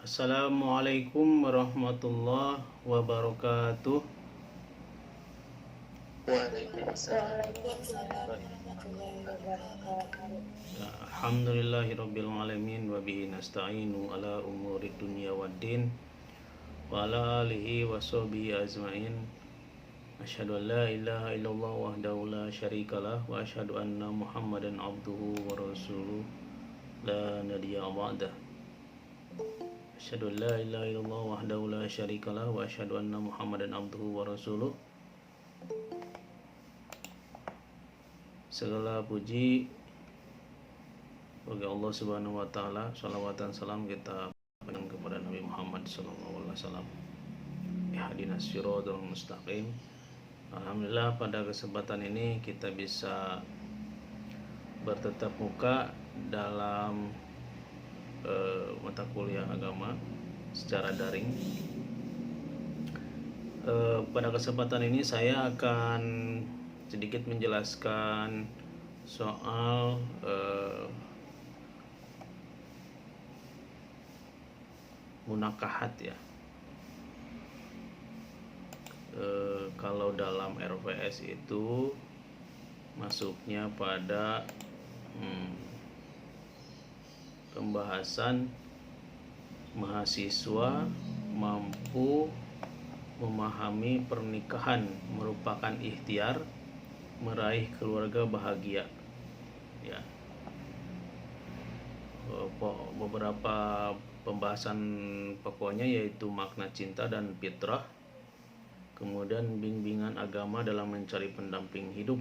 Assalamualaikum warahmatullahi wabarakatuh. Waalaikumsalam Waalaikumsalam warahmatullahi warahmatullahi wabarakatuh. Ya, alhamdulillahirabbil alamin wa bihi nasta'inu ala umuri dunya waddin wa ala alihi wa sahbihi ajmain. Asyhadu an la ilaha illallah wahdahu la syarikalah wa asyhadu anna Muhammadan abduhu wa rasuluh la nabiyya ba'dah. Asyhadu an la ilaha illallah wahdahu la syarikalah wa asyhadu anna Muhammadan abduhu wa rasuluh. Segala puji bagi Allah Subhanahu wa taala. Shalawat dan salam kita panjatkan kepada Nabi Muhammad sallallahu alaihi wasallam. Ihdinas siratal mustaqim. Alhamdulillah pada kesempatan ini kita bisa bertatap muka dalam mata kuliah agama secara daring. Pada kesempatan ini saya akan sedikit menjelaskan soal munakahat ya. Kalau dalam RVS itu masuknya pada pembahasan mahasiswa mampu memahami pernikahan merupakan ikhtiar meraih keluarga bahagia ya. Beberapa pembahasan pokoknya yaitu makna cinta dan fitrah, kemudian bimbingan agama dalam mencari pendamping hidup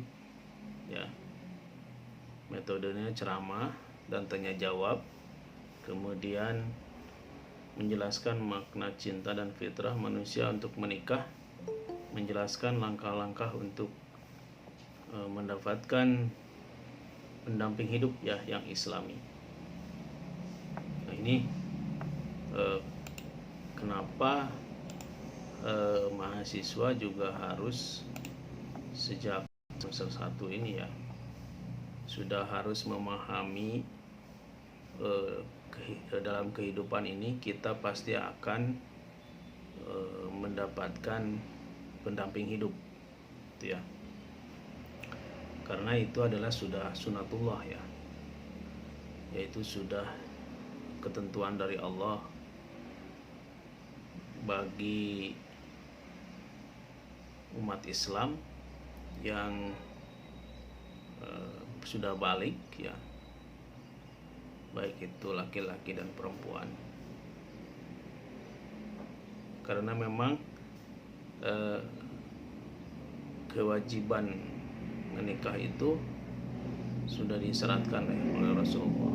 ya, metodenya ceramah dan tanya jawab, kemudian menjelaskan makna cinta dan fitrah manusia untuk menikah, menjelaskan langkah-langkah untuk mendapatkan pendamping hidup ya yang islami. Nah, ini kenapa mahasiswa juga harus sejak semester 1 ini ya sudah harus memahami dalam kehidupan ini kita pasti akan mendapatkan pendamping hidup gitu ya, karena itu adalah sudah sunatullah ya, yaitu sudah ketentuan dari Allah bagi umat Islam yang sudah balik ya, baik itu laki-laki dan perempuan, karena memang kewajiban menikah itu sudah disyaratkan oleh Rasulullah.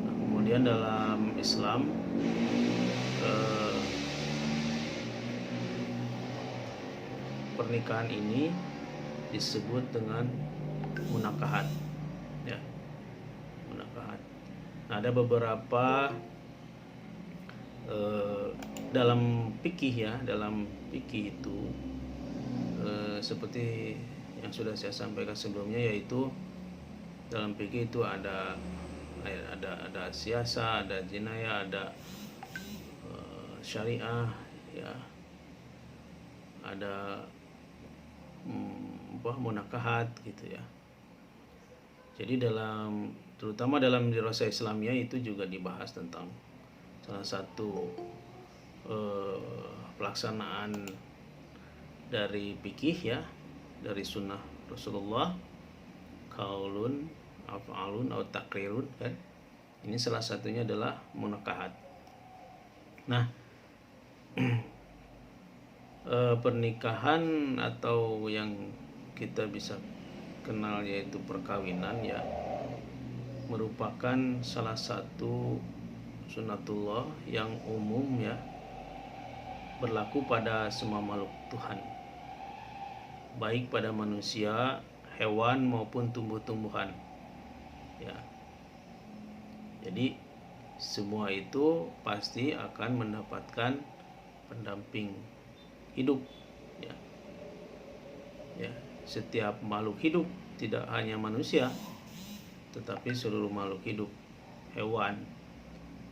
Nah, kemudian dalam Islam pernikahan ini disebut dengan munakahat ya, munakahat. Nah, ada beberapa dalam fikih ya, dalam fikih itu seperti yang sudah saya sampaikan sebelumnya, yaitu dalam fikih itu ada siasa, ada jinayah, ada syariah ya, ada munakahat gitu ya. Jadi terutama dalam dirasa Islamiyah itu juga dibahas tentang salah satu pelaksanaan dari fikih ya, dari sunnah Rasulullah, kaulun, af'alun, atau takrirun kan. Ini salah satunya adalah munakahat. Nah, pernikahan atau yang kita bisa kenal yaitu perkawinan ya, merupakan salah satu sunatullah yang umum ya, berlaku pada semua makhluk Tuhan, baik pada manusia, hewan maupun tumbuh-tumbuhan ya. Jadi semua itu pasti akan mendapatkan pendamping hidup ya. Ya, setiap makhluk hidup, tidak hanya manusia tetapi seluruh makhluk hidup, hewan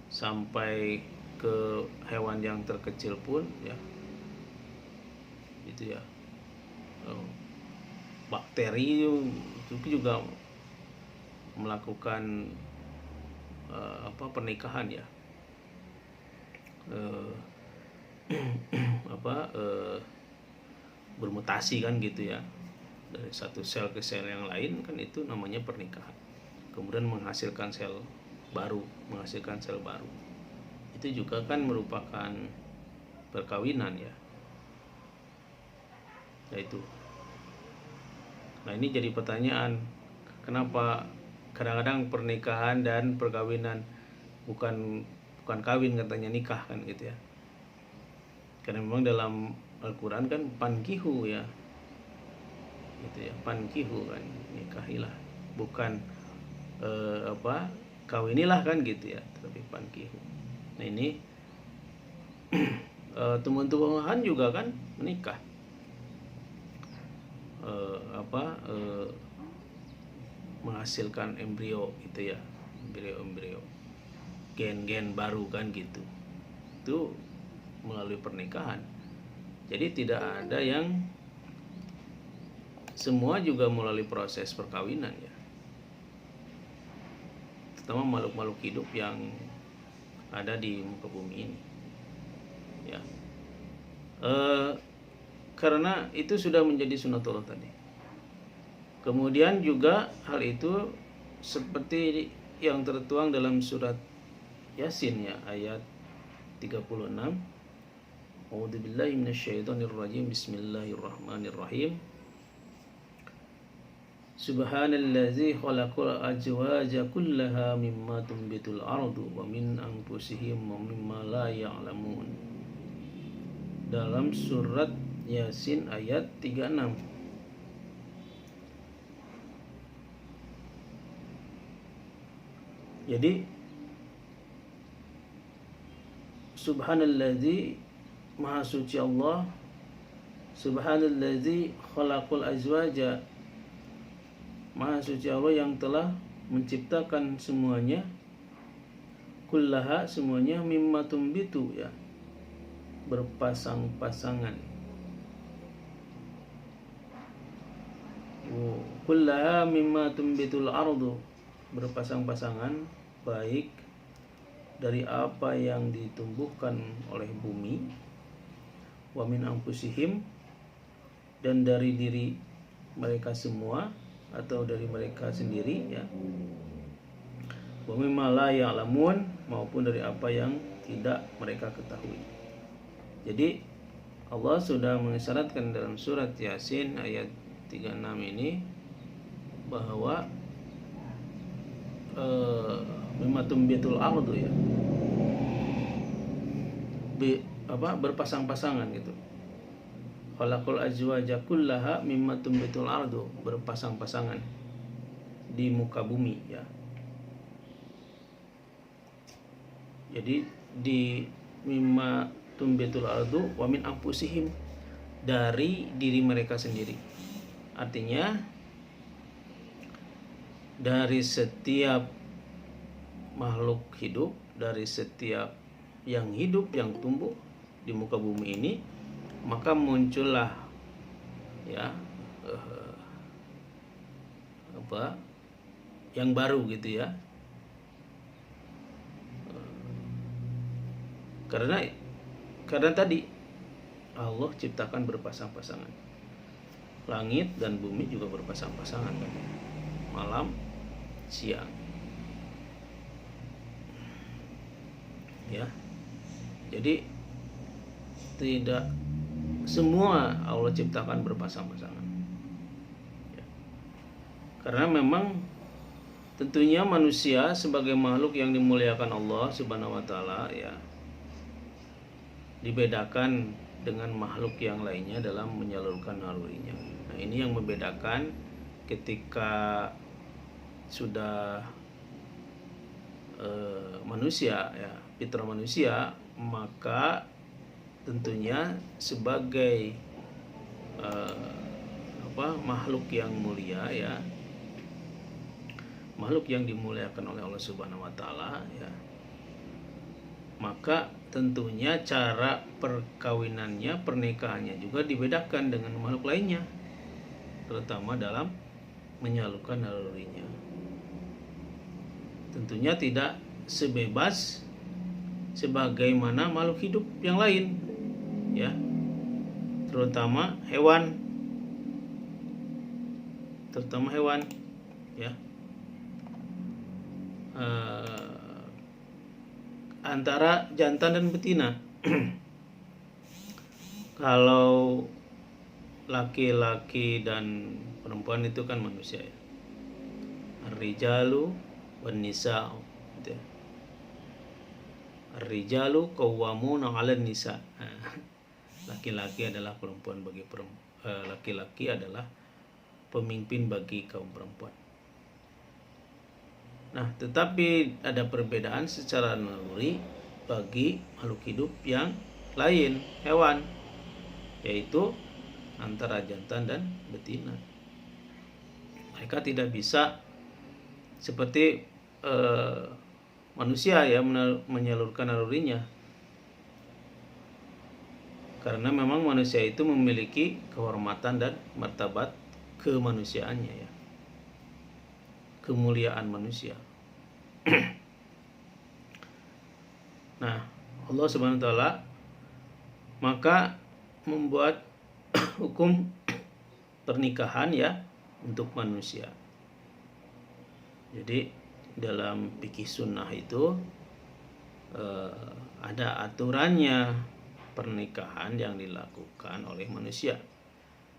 sampai ke hewan yang terkecil pun ya itu ya, bakteri itu juga melakukan pernikahan ya, bermutasi kan gitu ya, dari satu sel ke sel yang lain kan, itu namanya pernikahan. Kemudian menghasilkan sel baru, itu juga kan merupakan perkawinan ya. Itu. Nah, ini jadi pertanyaan, kenapa kadang-kadang pernikahan dan perkawinan bukan kawin, katanya nikah kan gitu ya. Karena memang dalam Al-Quran kan pankihu ya, gitu ya, pankihu kan, nikahilah, bukan kawinilah kan gitu ya, tapi pankihu. Nah ini tumbuh-tumbuhan juga kan menikah, menghasilkan embrio gitu ya, embrio gen-gen baru kan gitu, itu melalui pernikahan. Jadi tidak ada yang, semua juga melalui proses perkawinan ya, terutama makhluk-makhluk hidup yang ada di muka bumi ini ya. Karena itu sudah menjadi sunatullah tadi. Kemudian juga hal itu seperti yang tertuang dalam surat Yasin ya, ayat 36. A'udzubillahi minasyaitonirrajim. Bismillahirrahmanirrahim. Subhanallazi khalaqal azwaja kullaha mimma tunbitul ardu wa min anfusihim wa mimma la ya'lamun. Dalam surat Yasin ayat 36. Jadi subhanallazi, maha suci Allah, subhanallazi khalaqal azwaja, maha suci Allah yang telah menciptakan semuanya, kullaha semuanya, mimma tumbitu ya, berpasang-pasangan, kullaha mimma tumbitul ardu, berpasang-pasangan, baik dari apa yang ditumbuhkan oleh bumi, wa min anfusihim, dan dari diri mereka semua atau dari mereka sendiri ya, wa mimma la ya'lamun, maupun dari apa yang tidak mereka ketahui. Jadi Allah sudah mengisyaratkan dalam surat Yasin ayat 36 ini bahwa mimma tumbitul ardu ya, berpasang-pasangan gitu. Khalaqul azwaja kullaha mimma tumbitul ardu, berpasang-pasangan di muka bumi ya. Jadi di mimma tumbitul ardu wa min anfusihim, dari diri mereka sendiri. Artinya dari setiap makhluk hidup, dari setiap yang hidup, yang tumbuh di muka bumi ini, maka muncullah ya yang baru gitu ya. Karena tadi Allah ciptakan berpasang-pasangan, langit dan bumi juga berpasang-pasangan kan, malam siang ya. Jadi tidak semua Allah ciptakan berpasang-pasangan ya. Karena memang tentunya manusia sebagai makhluk yang dimuliakan Allah Subhanahu wa taala ya, dibedakan dengan makhluk yang lainnya dalam menyalurkan nalurinya. Nah, ini yang membedakan ketika sudah manusia ya, fitrah manusia, maka tentunya sebagai makhluk yang mulia ya, makhluk yang dimuliakan oleh Allah Subhanahu wa taala ya, maka tentunya cara perkawinannya, pernikahannya juga dibedakan dengan makhluk lainnya, terutama dalam menyalurkan nalurinya. Tentunya tidak sebebas sebagaimana makhluk hidup yang lain, ya, terutama hewan, ya. Antara jantan dan betina. Kalau laki-laki dan perempuan itu kan manusia, ya. Ar-rijalu wan nisa'u, gitu ya. Ar-rijalu qawwamuna 'alan nisa'. Laki-laki adalah perempuan bagi laki-laki adalah pemimpin bagi kaum perempuan. Nah, tetapi ada perbedaan secara naluri bagi makhluk hidup yang lain, hewan, yaitu antara jantan dan betina. Mereka tidak bisa seperti manusia, ya, menyalurkan nalurinya, karena memang manusia itu memiliki kehormatan dan martabat kemanusiaannya, ya, kemuliaan manusia. Nah, Allah Subhanahu wa taala maka membuat hukum pernikahan, ya, untuk manusia. Jadi dalam fikih sunnah itu ada aturannya pernikahan yang dilakukan oleh manusia.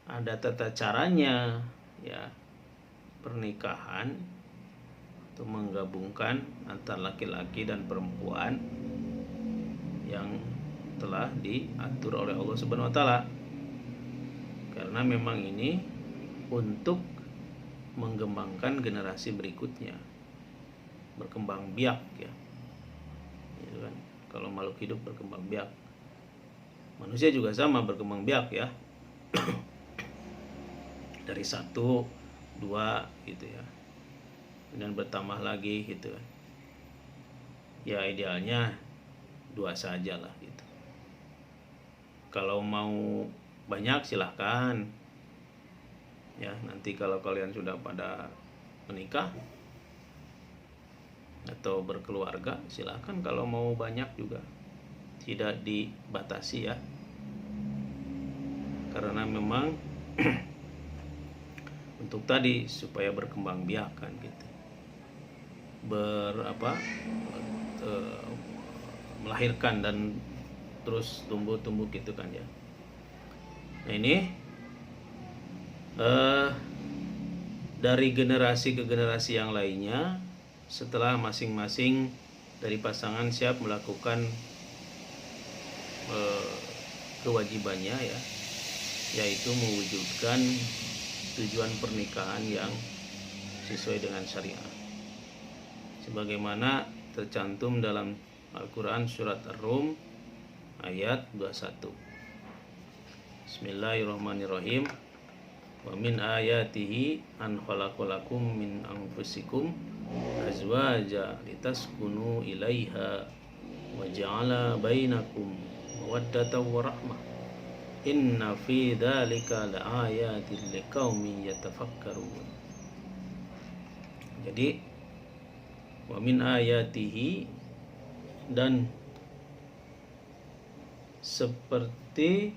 Ada tata caranya, ya, pernikahan untuk menggabungkan antara laki-laki dan perempuan yang telah diatur oleh Allah Subhanahu wa taala. Karena memang ini untuk mengembangkan generasi berikutnya, berkembang biak, ya. Gitu kan. Kalau makhluk hidup berkembang biak, manusia juga sama berkembang biak, ya. Dari 1, 2 gitu, ya. Dan bertambah lagi gitu kan. Ya idealnya 2 saja lah gitu. Kalau mau banyak silahkan, ya, nanti kalau kalian sudah pada menikah atau berkeluarga silahkan, kalau mau banyak juga tidak dibatasi, ya, karena memang untuk tadi supaya berkembang biak kan gitu, melahirkan dan terus tumbuh gitu kan, ya. Nah ini dari generasi ke generasi yang lainnya, setelah masing-masing dari pasangan siap melakukan kewajibannya, ya, yaitu mewujudkan tujuan pernikahan yang sesuai dengan syariat, sebagaimana tercantum dalam Al-Quran surat Ar-Rum ayat 21. Bismillahirrahmanirrahim. Wa min ayatihi an khalaqalakum min anfusikum azwaja litaskunu ilaiha wa ja'ala bainakum mawaddatan wa rahmah. Inna fi dzalika laayatin liqaumin yatafakkarun. Jadi wa min ayatihi, dan seperti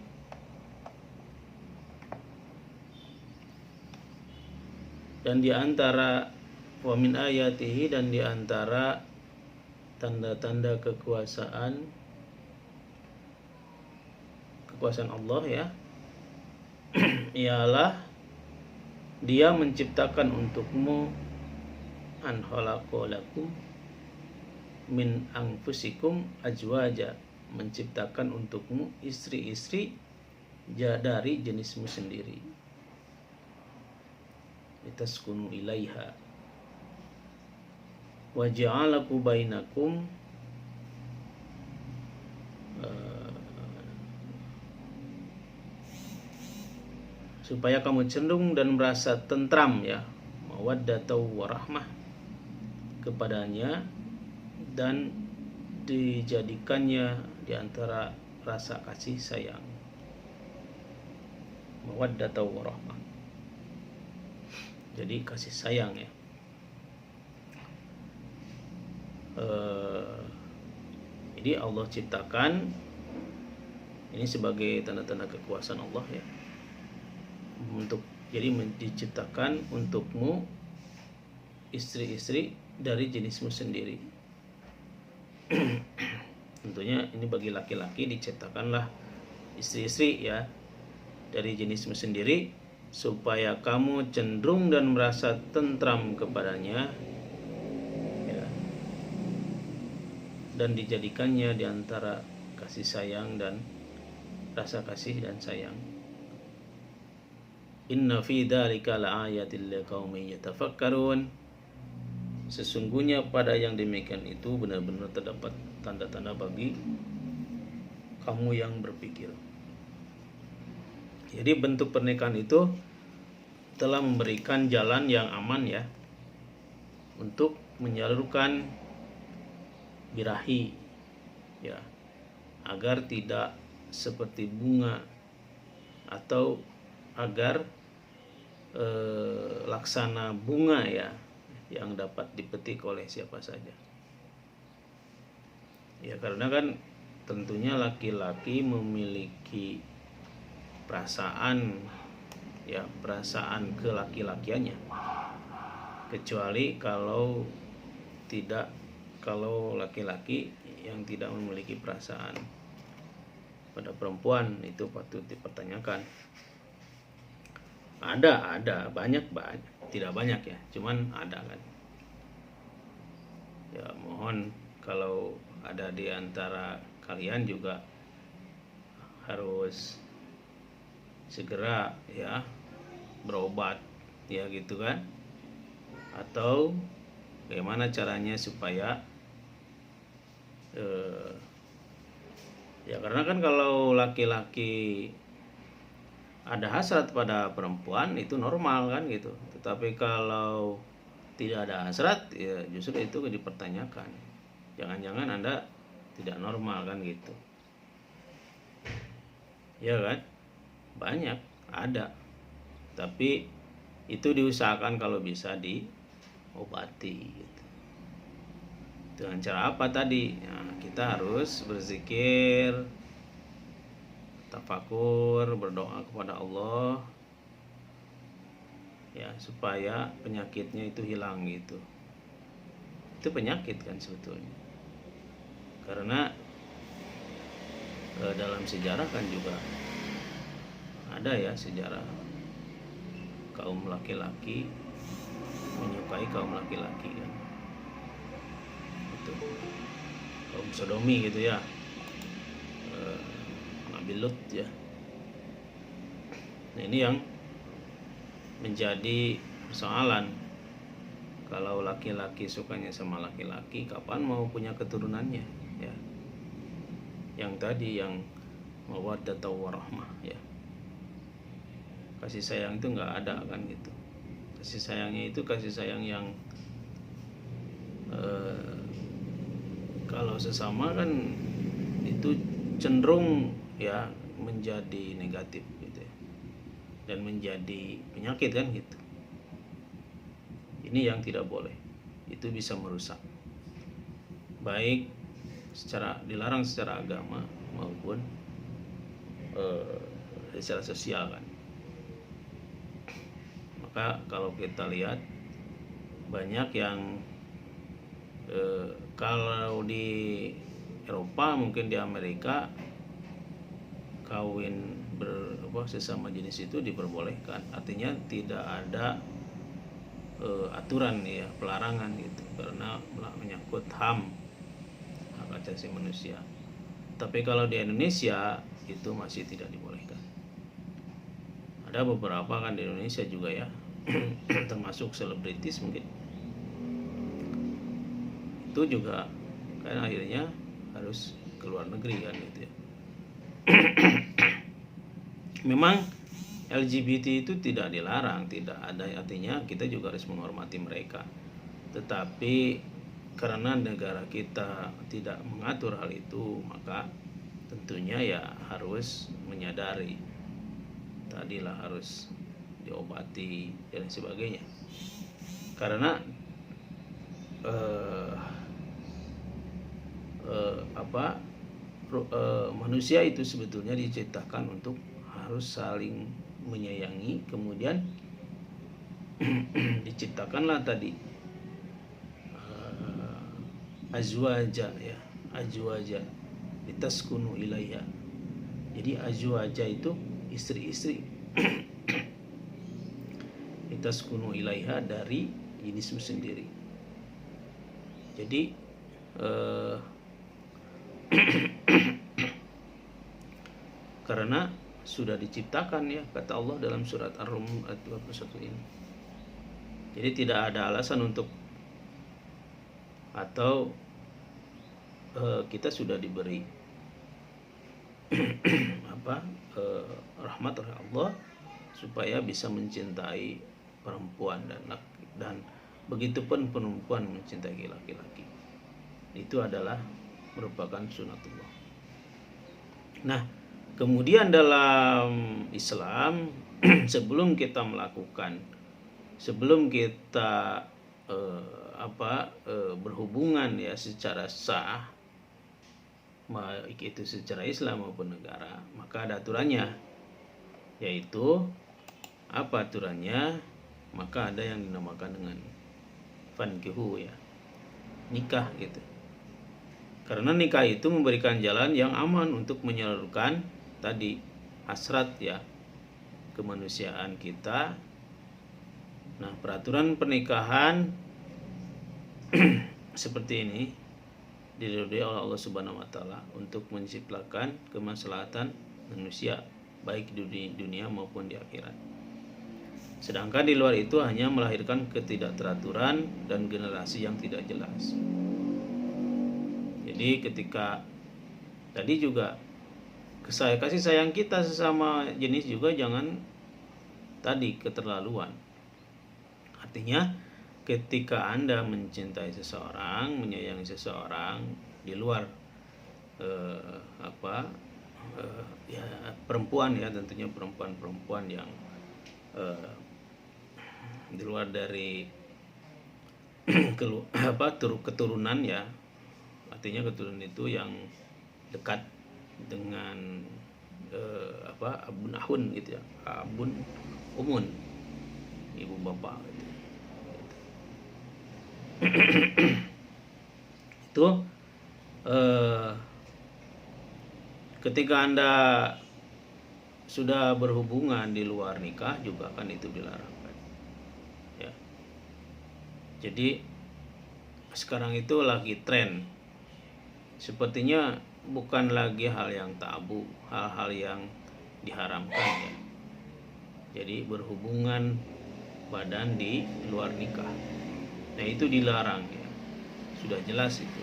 dan di antara wa min ayatihi, dan di antara tanda-tanda kekuasaan Allah, ya, ialah Dia menciptakan untukmu an khalaqalakum min anfusikum azwaja, menciptakan untukmu istri-istri dari jenismu sendiri, litaskunu ilaiha wa ja'alaku bainakum supaya kamu cenderung dan merasa tentram, ya, mawaddatan wa rahmah kepadanya, dan dijadikannya di antara rasa kasih sayang, mawaddatan warahmah. Jadi kasih sayang ya. Jadi Allah ciptakan ini sebagai tanda-tanda kekuasaan Allah ya. Jadi diciptakan untukmu istri-istri dari jenismu sendiri. Tentunya ini bagi laki-laki diciptakanlah istri-istri ya dari jenismu sendiri supaya kamu cenderung dan merasa tentram kepadanya ya, dan dijadikannya di antara kasih sayang dan rasa kasih dan sayang. Inna fi dzalika laayatil liqaumin yatafakkarun. Sesungguhnya pada yang demikian itu benar-benar terdapat tanda-tanda bagi kamu yang berpikir. Jadi bentuk pernikahan itu telah memberikan jalan yang aman ya untuk menyalurkan birahi ya, agar tidak seperti bunga atau agar laksana bunga ya yang dapat dipetik oleh siapa saja. Ya karena kan tentunya laki-laki memiliki perasaan ya, perasaan kelaki-lakiannya, kecuali kalau laki-laki yang tidak memiliki perasaan pada perempuan, itu patut dipertanyakan. Ada banyak, tidak banyak ya, cuman ada kan. Ya mohon kalau ada di antara kalian juga harus segera ya berobat ya gitu kan, atau bagaimana caranya supaya ya karena kan kalau laki-laki ada hasrat pada perempuan itu normal kan gitu, tetapi kalau tidak ada hasrat ya justru itu dipertanyakan, jangan-jangan Anda tidak normal kan gitu ya kan. Banyak ada, tapi itu diusahakan kalau bisa diobati gitu. Dengan cara apa tadi? Nah, kita harus berzikir, tafakur, berdoa kepada Allah ya supaya penyakitnya itu hilang gitu. Itu penyakit kan sebetulnya, karena dalam sejarah kan juga ada ya sejarah kaum laki-laki menyukai kaum laki-laki kan, itu kaum sodomi gitu ya, Nabi Lut ya. Nah ini yang menjadi persoalan, kalau laki-laki sukanya sama laki-laki, kapan mau punya keturunannya ya, yang tadi yang mawaddatan warahmah ya. Kasih sayang itu nggak ada kan gitu. Kasih sayangnya itu kasih sayang yang kalau sesama kan itu cenderung ya menjadi negatif gitu ya, dan menjadi penyakit kan gitu. Ini yang tidak boleh, itu bisa merusak, baik dilarang secara agama maupun secara sosial kan. Maka kalau kita lihat banyak yang kalau di Eropa mungkin di Amerika kawin sesama jenis itu diperbolehkan, artinya tidak ada aturan ya, pelarangan gitu, karena menyangkut HAM, hak asasi manusia. Tapi kalau di Indonesia itu masih tidak dibolehkan. Ada beberapa kan di Indonesia juga ya termasuk selebritis mungkin, itu juga kan akhirnya harus ke luar negeri kan gitu ya. Memang LGBT itu tidak dilarang, tidak ada, artinya kita juga harus menghormati mereka, tetapi karena negara kita tidak mengatur hal itu, maka tentunya ya harus menyadari tadilah, harus diobati dan sebagainya. Karena manusia itu sebetulnya diciptakan untuk harus saling menyayangi. Kemudian diciptakanlah tadi azwaja ya, azwaja litaskunu ilaiha. Jadi azwaja itu istri-istri litaskunu ilaiha dari jenismu sendiri. Jadi karena sudah diciptakan ya, kata Allah dalam surat Ar-Rum ayat 21 ini. Jadi tidak ada alasan untuk, atau kita sudah diberi rahmat oleh Allah supaya bisa mencintai perempuan dan begitupun perempuan mencintai laki-laki. Itu adalah merupakan sunatullah. Nah, kemudian dalam Islam sebelum kita berhubungan ya secara sah, baik itu secara Islam maupun negara, maka ada aturannya, yaitu apa aturannya? Maka ada yang dinamakan dengan fankihu ya, nikah gitu. Karena nikah itu memberikan jalan yang aman untuk menyalurkan tadi hasrat ya, kemanusiaan kita. Nah, peraturan pernikahan seperti ini diridhoi oleh Allah Subhanahu wa taala untuk menciptakan kemaslahatan manusia baik di dunia maupun di akhirat. Sedangkan di luar itu hanya melahirkan ketidakteraturan dan generasi yang tidak jelas. Jadi ketika tadi juga kasih sayang kita sesama jenis juga jangan tadi keterlaluan. Artinya ketika Anda mencintai seseorang, menyayangi seseorang di luar ya perempuan ya, tentunya perempuan yang di luar dari keturunan ya, artinya keturunan itu yang dekat dengan abun ahun gitu ya, abun umun, ibu bapak gitu. Itu ketika Anda sudah berhubungan di luar nikah juga kan itu dilarang kan ya. Jadi sekarang itu lagi tren, sepertinya bukan lagi hal yang tabu, hal-hal yang diharamkan ya. Jadi berhubungan badan di luar nikah, nah itu dilarang ya, sudah jelas itu.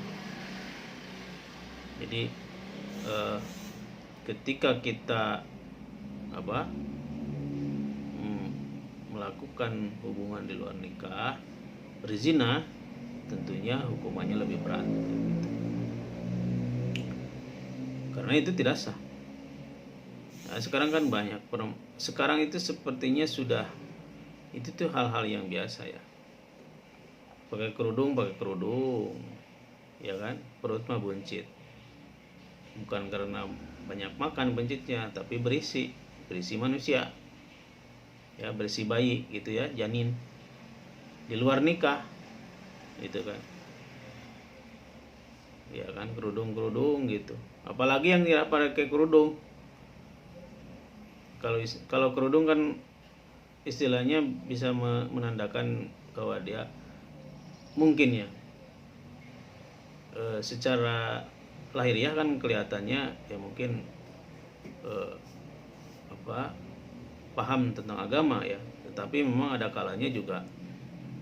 Jadi ketika kita melakukan hubungan di luar nikah, berzina, tentunya hukumannya lebih berat gitu. Karena itu tidak sah. Nah, sekarang kan banyak sekarang itu sepertinya sudah itu tuh hal-hal yang biasa ya. Pakai kerudung ya kan, perut mah buncit. Bukan karena banyak makan buncitnya, tapi berisi manusia ya, berisi bayi gitu ya, janin di luar nikah gitu kan ya kan, kerudung gitu. Apalagi yang tidak pakai kerudung. Kalau kerudung kan istilahnya bisa menandakan bahwa dia mungkin ya secara lahiriah kan kelihatannya ya mungkin paham tentang agama ya, tetapi memang ada kalanya juga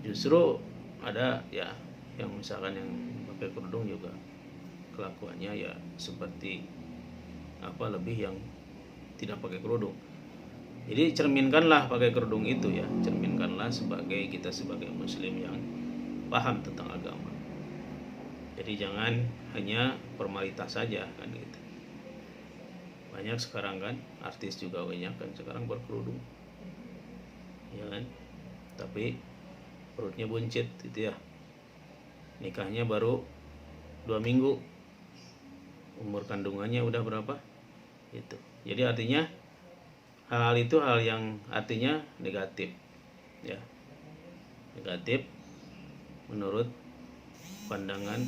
justru ada ya yang misalkan yang pakai kerudung juga kelakuannya ya seperti lebih yang tidak pakai kerudung. Jadi cerminkanlah pakai kerudung itu ya, cerminkanlah kita sebagai muslim yang paham tentang agama. Jadi jangan hanya formalitas saja kan gitu. Banyak sekarang kan artis juga banyak kan sekarang berkerudung, ya kan? Tapi perutnya buncit gitu ya. Nikahnya baru 2 minggu, umur kandungannya udah berapa? Itu. Jadi artinya hal-hal itu hal yang artinya negatif, ya. Negatif menurut pandangan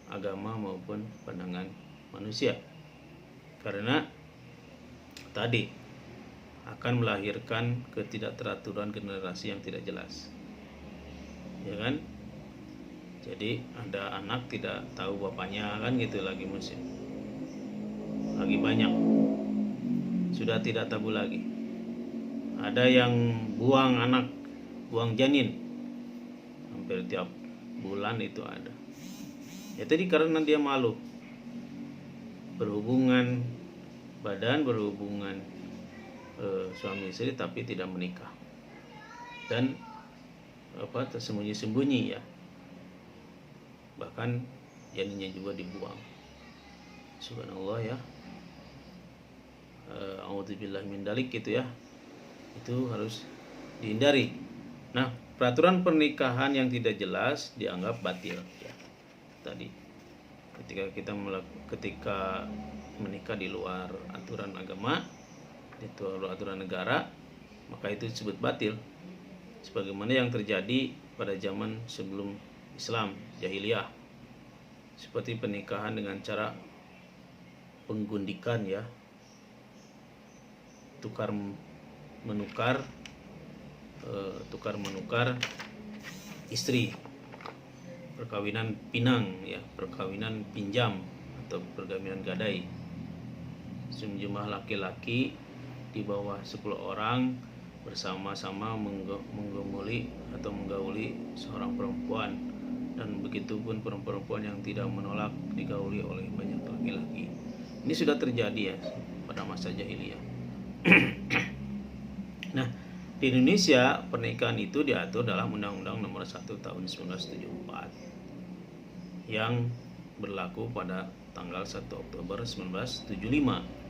agama maupun pandangan manusia. Karena tadi akan melahirkan ketidakteraturan generasi yang tidak jelas, ya kan? Jadi ada anak tidak tahu bapaknya kan gitu, lagi musim, lagi banyak, sudah tidak tabu lagi. Ada yang buang anak, buang janin, hampir tiap bulan itu ada. Ya tadi karena dia malu berhubungan badan, berhubungan suami istri tapi tidak menikah, dan tersembunyi-sembunyi ya, bahkan janinnya juga dibuang. Subhanallah ya. A'udzubillah min dalik gitu ya. Itu harus dihindari. Nah, peraturan pernikahan yang tidak jelas dianggap batil ya. Tadi ketika menikah di luar aturan agama, itu aturan negara, maka itu disebut batil. Sebagaimana yang terjadi pada zaman sebelum Islam, jahiliyah, seperti pernikahan dengan cara penggundikan ya, tukar menukar istri, perkawinan pinang ya, perkawinan pinjam atau perkawinan gadai. Sejumlah laki-laki di bawah 10 orang bersama-sama menggauli seorang perempuan, dan begitupun perempuan yang tidak menolak digauli oleh banyak laki-laki. Ini sudah terjadi ya pada masa jahiliyah. Nah, di Indonesia pernikahan itu diatur dalam Undang-Undang Nomor 1 Tahun 1974 yang berlaku pada tanggal 1 Oktober 1975.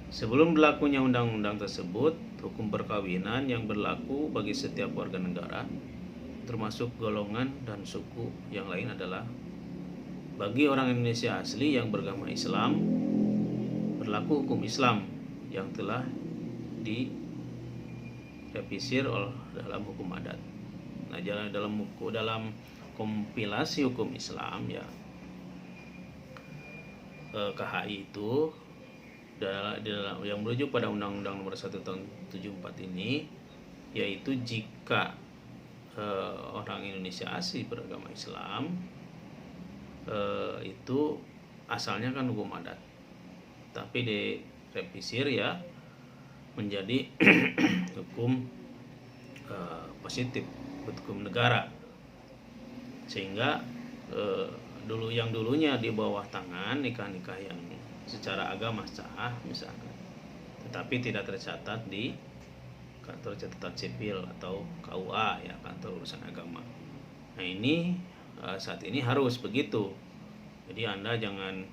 Sebelum berlakunya undang-undang tersebut, hukum perkawinan yang berlaku bagi setiap warga negara, termasuk golongan dan suku yang lain adalah bagi orang Indonesia asli yang beragama Islam, berlaku hukum Islam yang telah direvisir dalam hukum adat. Nah, dalam kompilasi hukum Islam ya, KHI itu yang merujuk pada Undang-Undang Nomor 1 Tahun 74 ini, yaitu jika orang Indonesia asli beragama Islam itu asalnya kan hukum adat, tapi direvisir ya menjadi hukum positif, hukum negara, sehingga dulunya di bawah tangan nikah-nikah yang secara agama sah misalkan, tetapi tidak tercatat di kantor catatan sipil atau KUA ya, kantor urusan agama. Nah ini saat ini harus begitu. Jadi Anda jangan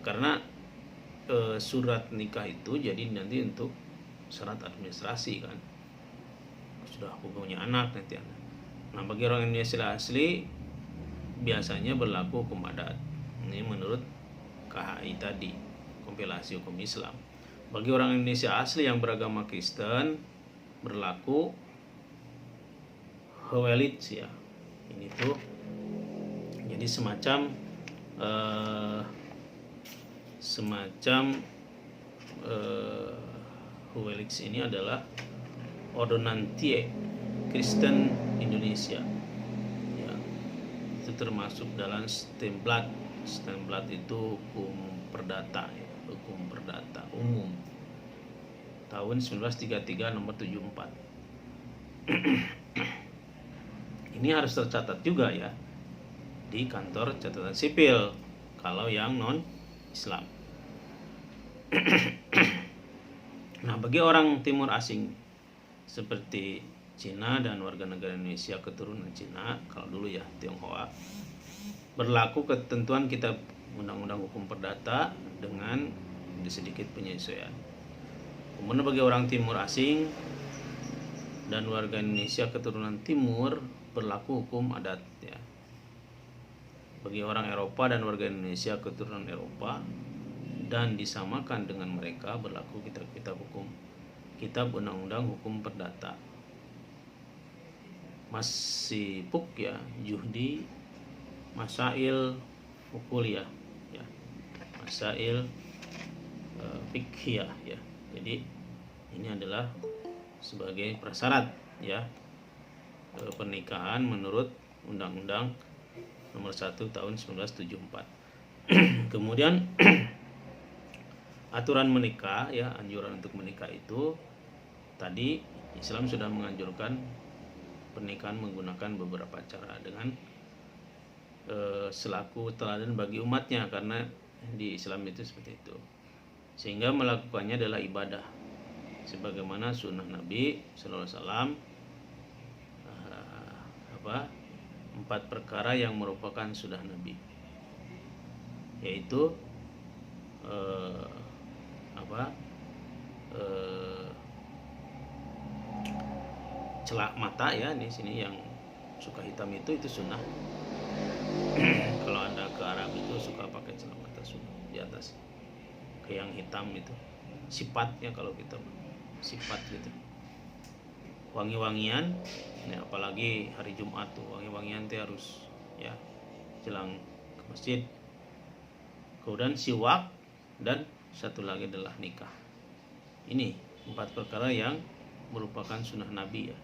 karena surat nikah itu jadi nanti untuk syarat administrasi kan, sudah punya anak nanti Anda. Nah, bagi orang Indonesia asli biasanya berlaku hukum adat. Ini menurut KHI tadi, kompilasi hukum Islam. Bagi orang Indonesia asli yang beragama Kristen berlaku Hawelits ya. Ini tuh jadi semacam Hawelits ini adalah Ordonantie Kristen Indonesia ya. Itu termasuk dalam Stemblat. Stemblat itu hukum perdata ya, hukum perdata umum tahun 1933 nomor 74. Ini harus tercatat juga ya di kantor catatan sipil kalau yang non Islam. Nah, bagi orang timur asing seperti Cina dan warga negara Indonesia keturunan Cina, kalau dulu ya Tionghoa, berlaku ketentuan kitab undang-undang hukum perdata dengan sedikit penyesuaian. Kemudian bagi orang timur asing dan warga Indonesia keturunan timur berlaku hukum adat ya. Bagi orang Eropa dan warga Indonesia keturunan Eropa dan disamakan dengan mereka berlaku kitab undang-undang hukum perdata. Masih puk ya, juhdi, masail hukuliyah ya. Masail fikhiyah ya. Jadi ini adalah sebagai prasyarat ya pernikahan menurut Undang-Undang Nomor 1 Tahun 1974. Kemudian aturan menikah ya, anjuran untuk menikah itu tadi Islam sudah menganjurkan pernikahan menggunakan beberapa cara dengan selaku teladan bagi umatnya, karena di Islam itu seperti itu, sehingga melakukannya adalah ibadah sebagaimana sunnah Nabi Sallallahu Alaihi Wasallam. 4 perkara yang merupakan sunnah Nabi, yaitu celak mata ya, di sini yang suka hitam itu sunnah. Kalau Anda ke Arab itu suka pakai celak mata sunnah di atas, ke yang hitam itu sifatnya, kalau kita sifat gitu. Wangi-wangian ya, apalagi hari Jumat tuh wangi-wangian tuh harus ya jelang ke masjid. Kemudian siwak, dan satu lagi adalah nikah. Ini 4 perkara yang merupakan sunnah Nabi ya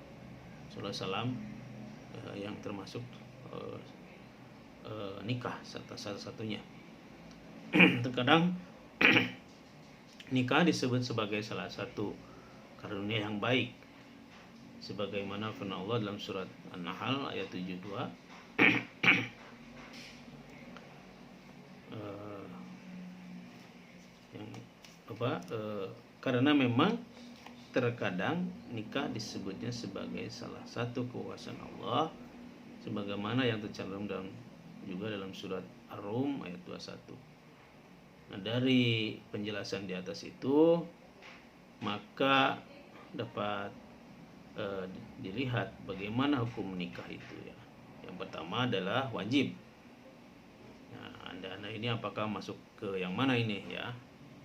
Sallallahu Alaihi Wasallam, yang termasuk nikah satu-satunya. Terkadang nikah disebut sebagai salah satu karunia yang baik, sebagaimana firman Allah dalam surat An-Nahl ayat 72. Karena memang terkadang nikah disebutnya sebagai salah satu kekuasaan Allah, sebagaimana yang tercantum juga dalam surat Ar-Rum ayat 21. Nah, dari penjelasan di atas itu maka dapat dilihat bagaimana hukum nikah itu ya. Yang pertama adalah wajib. Nah, Anda ini apakah masuk ke yang mana ini ya?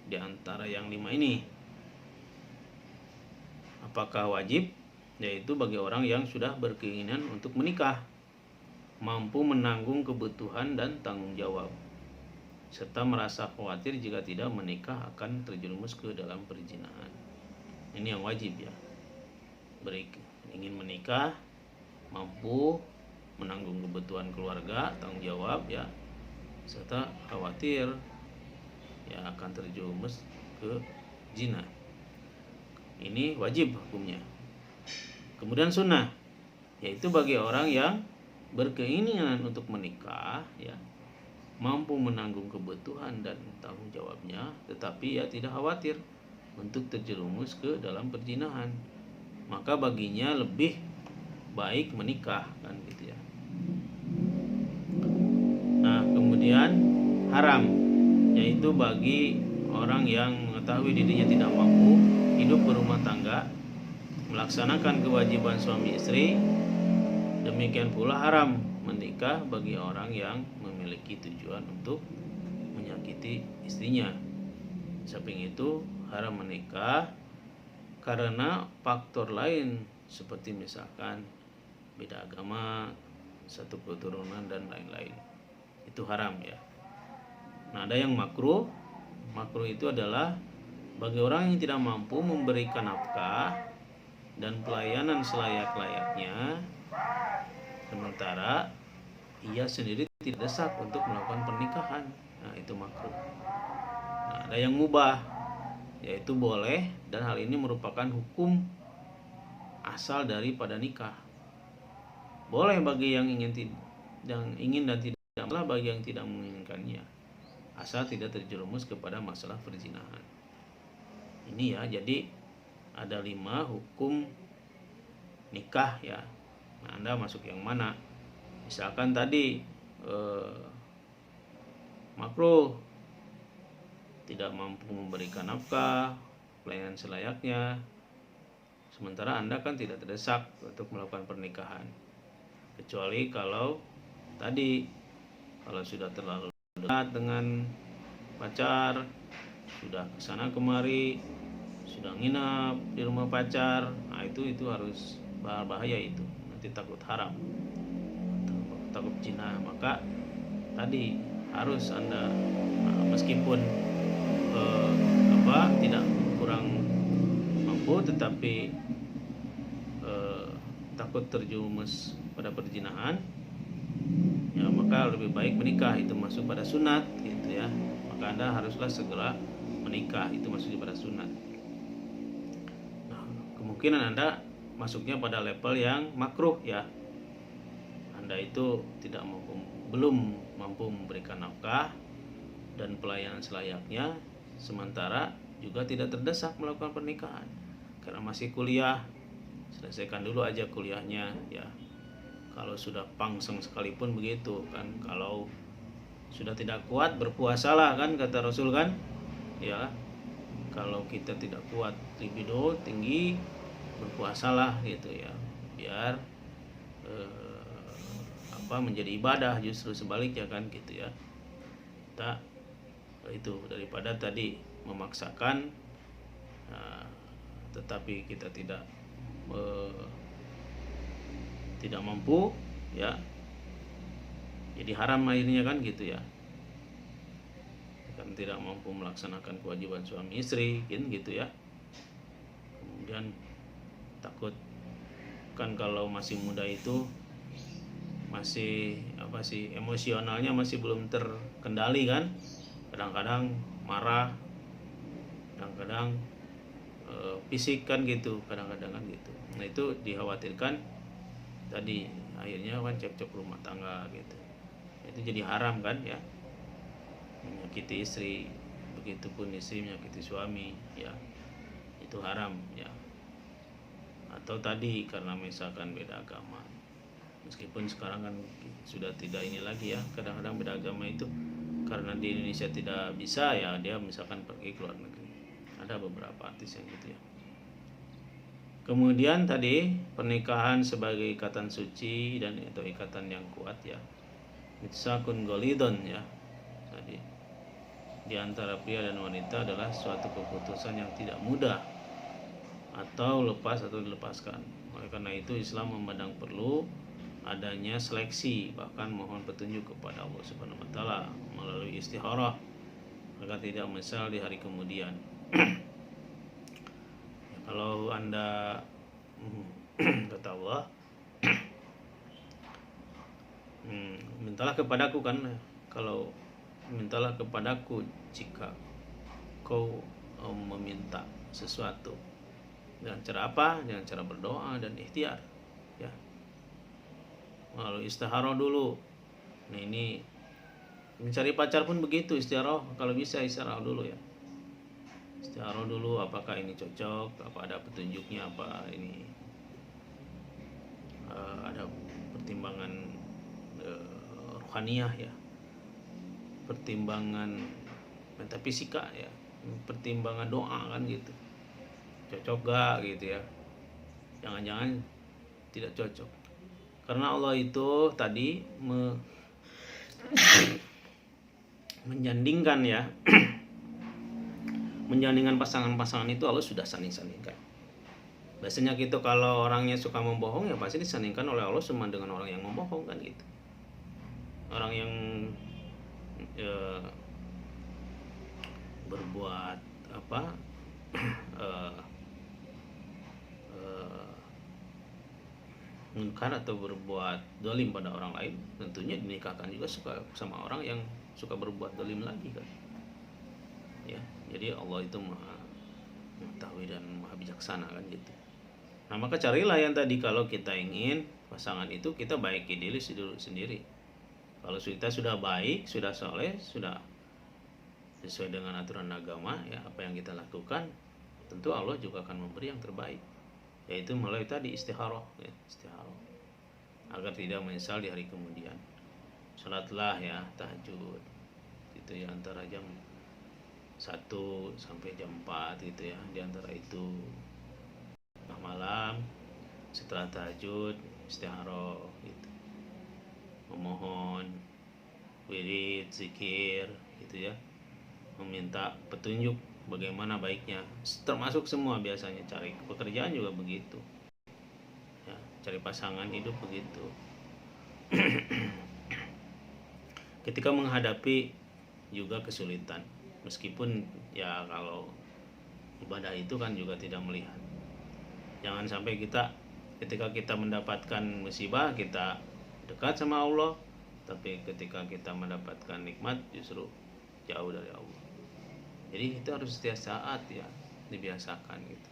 Di antara yang 5 ini. Apakah wajib? Yaitu bagi orang yang sudah berkeinginan untuk menikah, mampu menanggung kebutuhan dan tanggung jawab, serta merasa khawatir jika tidak menikah akan terjerumus ke dalam perzinahan. Ini yang wajib ya. Ingin menikah, mampu menanggung kebutuhan keluarga, tanggung jawab ya, serta khawatir ya akan terjerumus ke zina. Ini wajib hukumnya. Kemudian sunnah, yaitu bagi orang yang berkeinginan untuk menikah ya, mampu menanggung kebutuhan dan tanggung jawabnya, tetapi ya tidak khawatir untuk terjerumus ke dalam perzinahan, maka baginya lebih baik menikah kan gitu ya. Nah, kemudian haram, yaitu bagi orang yang mengetahui dirinya tidak mampu hidup berumah tangga, melaksanakan kewajiban suami istri. Demikian pula haram menikah bagi orang yang memiliki tujuan untuk menyakiti istrinya. Samping itu haram menikah karena faktor lain seperti misalkan beda agama, satu keturunan dan lain-lain. Itu haram ya. Nah, ada yang makruh. Makruh itu adalah bagi orang yang tidak mampu memberikan nafkah dan pelayanan selayak-layaknya, sementara ia sendiri tidak desak untuk melakukan pernikahan. Nah, itu makruh. Nah, ada yang mubah, yaitu boleh, dan hal ini merupakan hukum asal daripada nikah. Boleh bagi yang ingin dan tidak, malah bagi yang tidak menginginkannya, asal tidak terjerumus kepada masalah perzinahan. Ini ya, jadi ada 5 hukum nikah ya. Nah, Anda masuk yang mana? Misalkan tadi makruh, tidak mampu memberikan nafkah, pelayanan selayaknya, sementara Anda kan tidak terdesak untuk melakukan pernikahan. Kecuali kalau tadi, kalau sudah terlalu dekat dengan pacar, sudah kesana kemari, sudah nginap di rumah pacar, nah itu harus bahaya itu, nanti takut haram, takut zina. Maka tadi harus Anda meskipun tidak kurang mampu, tetapi takut terjerumus pada perzinahan, ya maka lebih baik menikah, itu masuk pada sunat gitu ya. Maka Anda haruslah segera menikah, itu masuk pada sunat. Nah, kemungkinan Anda masuknya pada level yang makruh ya. Anda itu belum mampu memberikan nafkah dan pelayanan selayaknya, sementara juga tidak terdesak melakukan pernikahan karena masih kuliah. Selesaikan dulu aja kuliahnya ya. Kalau sudah pangseng sekalipun begitu kan, kalau sudah tidak kuat berpuasalah kan, kata Rasul kan ya. Kalau kita tidak kuat libido tinggi, berpuasalah gitu ya, biar menjadi ibadah, justru sebaliknya kan gitu ya. Kita itu daripada tadi memaksakan tetapi kita tidak mampu ya, jadi haram akhirnya kan gitu ya, kan tidak mampu melaksanakan kewajiban suami istri kan gitu ya. Kemudian takut kan, kalau masih muda itu masih emosionalnya masih belum terkendali kan, kadang-kadang marah, kadang-kadang fisik kan gitu, kadang-kadang kan gitu. Nah itu dikhawatirkan tadi akhirnya kan cekcok rumah tangga gitu, itu jadi haram kan ya, menyakiti istri, begitupun istri menyakiti suami ya, itu haram ya. Atau tadi karena misalkan beda agama, meskipun sekarang kan sudah tidak ini lagi ya, kadang-kadang beda agama itu karena di Indonesia tidak bisa ya, dia misalkan pergi ke luar negeri, ada beberapa artis yang gitu ya. Kemudian tadi pernikahan sebagai ikatan suci dan itu ikatan yang kuat ya, mitsakun golidon ya. Tadi di antara pria dan wanita adalah suatu keputusan yang tidak mudah atau lepas atau dilepaskan. Oleh karena itu Islam memandang perlu adanya seleksi, bahkan mohon petunjuk kepada Allah Subhanahu wa taala melalui istikharah agar tidak menyesal di hari kemudian. Kalau Anda kata Allah, mintalah kepadaku kan, kalau mintalah kepadaku jika kau meminta sesuatu. Dengan cara apa? Dengan cara berdoa dan ikhtiar ya. Lalu istikharah dulu. Nah ini mencari pacar pun begitu, istikharah, kalau bisa istikharah dulu ya. Istikharah dulu, apakah ini cocok, apa ada petunjuknya, apa ini ada pertimbangan rohaniyah ya, pertimbangan metafisika ya, pertimbangan doa kan gitu, cocok gak gitu ya. Jangan-jangan tidak cocok, karena Allah itu tadi menjandingkan ya menjandingkan pasangan-pasangan itu Allah sudah sanding-sandingkan. Biasanya gitu, kalau orangnya suka membohong ya pasti disandingkan oleh Allah sama dengan orang yang membohong kan gitu. Orang yang berbuat mungkar atau berbuat dolim pada orang lain, tentunya dinikahkan juga sama orang yang suka berbuat dolim lagi kan ya. Jadi Allah itu maha mengetahui dan maha bijaksana kan gitu. Nah maka carilah yang tadi, kalau kita ingin pasangan itu kita baiki diri sendiri. Kalau kita sudah baik, sudah soleh, sudah sesuai dengan aturan agama ya, apa yang kita lakukan, tentu Allah juga akan memberi yang terbaik, yaitu melalui tadi istikharah ya, istikharah agar tidak menyesal di hari kemudian. Salatlah ya tahajud gitu gitu ya, antara jam 1 sampai jam 4 gitu ya, di antara itu tengah malam setelah tahajud istikharah gitu, memohon wirid, zikir gitu ya, meminta petunjuk bagaimana baiknya, termasuk semua biasanya cari pekerjaan juga begitu ya, cari pasangan hidup begitu. Ketika menghadapi juga kesulitan, meskipun ya kalau ibadah itu kan juga tidak melihat, jangan sampai kita ketika kita mendapatkan musibah kita dekat sama Allah, tapi ketika kita mendapatkan nikmat justru jauh dari Allah. Jadi kita harus setiap saat ya dibiasakan gitu,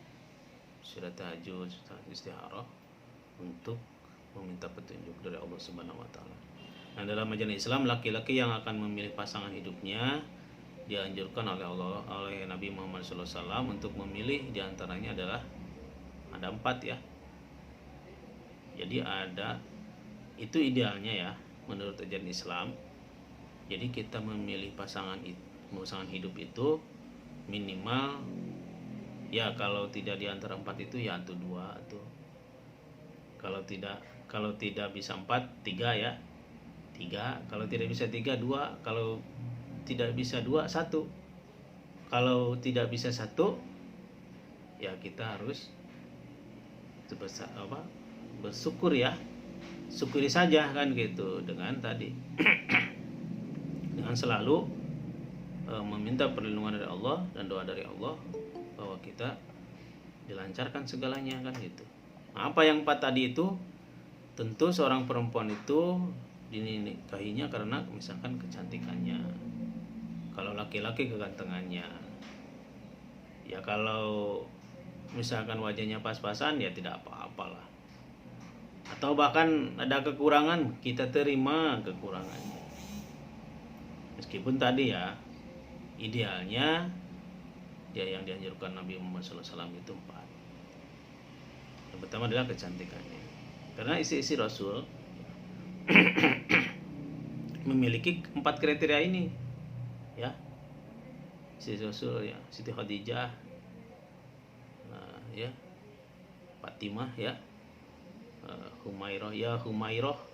sudah tahajud, sudah istikharah untuk meminta petunjuk dari Allah Subhanahu wa taala. Nah, dalam ajaran Islam laki-laki yang akan memilih pasangan hidupnya dianjurkan oleh Nabi Muhammad SAW untuk memilih diantaranya adalah ada 4 ya. Jadi ada, itu idealnya ya menurut ajaran Islam. Jadi kita memilih pasangan hidup itu minimal ya, kalau tidak di antara 4 itu ya atau 2 atau kalau tidak bisa 4, 3 ya. 3, kalau tidak bisa 3, 2, kalau tidak bisa 2, 1. Kalau tidak bisa 1 ya kita harus bersyukur ya. Syukuri saja kan gitu, dengan tadi dengan selalu meminta perlindungan dari Allah dan doa dari Allah bahwa kita dilancarkan segalanya kan gitu. Nah, apa yang 4 tadi itu tentu seorang perempuan itu dinikahinya karena misalkan kecantikannya, kalau laki-laki kegantengannya ya, kalau misalkan wajahnya pas-pasan ya tidak apa-apalah, atau bahkan ada kekurangan kita terima kekurangannya, meskipun tadi ya idealnya ya yang dianjurkan Nabi Muhammad SAW itu 4. Yang pertama adalah kecantikannya, karena isi Rasul memiliki 4 kriteria ini ya. Isi Rasul ya, Siti Khadijah, ya Fatimah ya, Humairah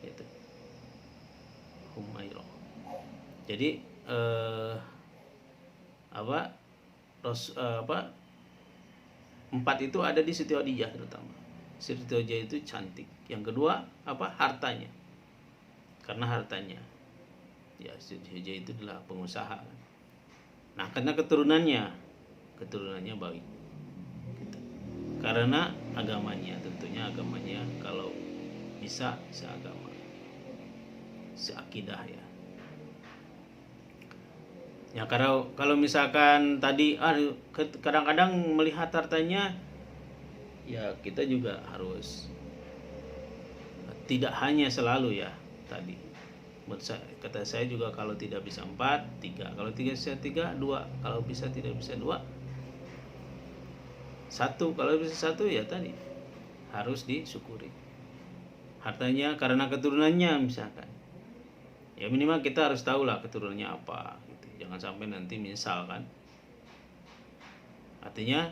gitu. Humairah. Jadi 4 itu ada di Siti Khadijah terutama. Siti Khadijah itu cantik. Yang kedua hartanya. Karena hartanya ya, Siti Khadijah itu adalah pengusaha. Nah, karena keturunannya baik gitu. Karena agamanya, tentunya agamanya kalau bisa seagama, seakidah ya. Ya kalau misalkan tadi kadang-kadang melihat hartanya ya, kita juga harus tidak hanya selalu ya tadi. Kata saya juga kalau tidak bisa 4, 3. Kalau tidak bisa 3, 2. Kalau tidak bisa 2, 1. Kalau bisa 1 ya tadi harus disyukuri. Hartanya karena keturunannya misalkan. Ya minimal kita harus tahu lah keturunannya apa gitu. Jangan sampai nanti misalkan. Artinya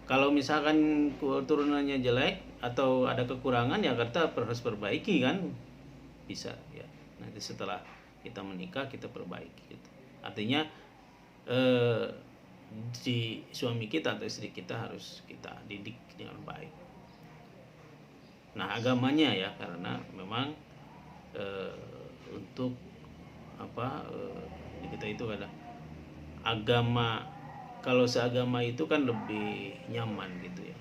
kalau misalkan keturunannya jelek atau ada kekurangan ya kita harus perbaiki kan. Bisa ya. Nanti setelah kita menikah kita perbaiki gitu. Artinya si suami kita atau istri kita harus kita didik dengan baik. Nah, agamanya ya, karena memang untuk kita itu ada agama, kalau seagama itu kan lebih nyaman gitu ya,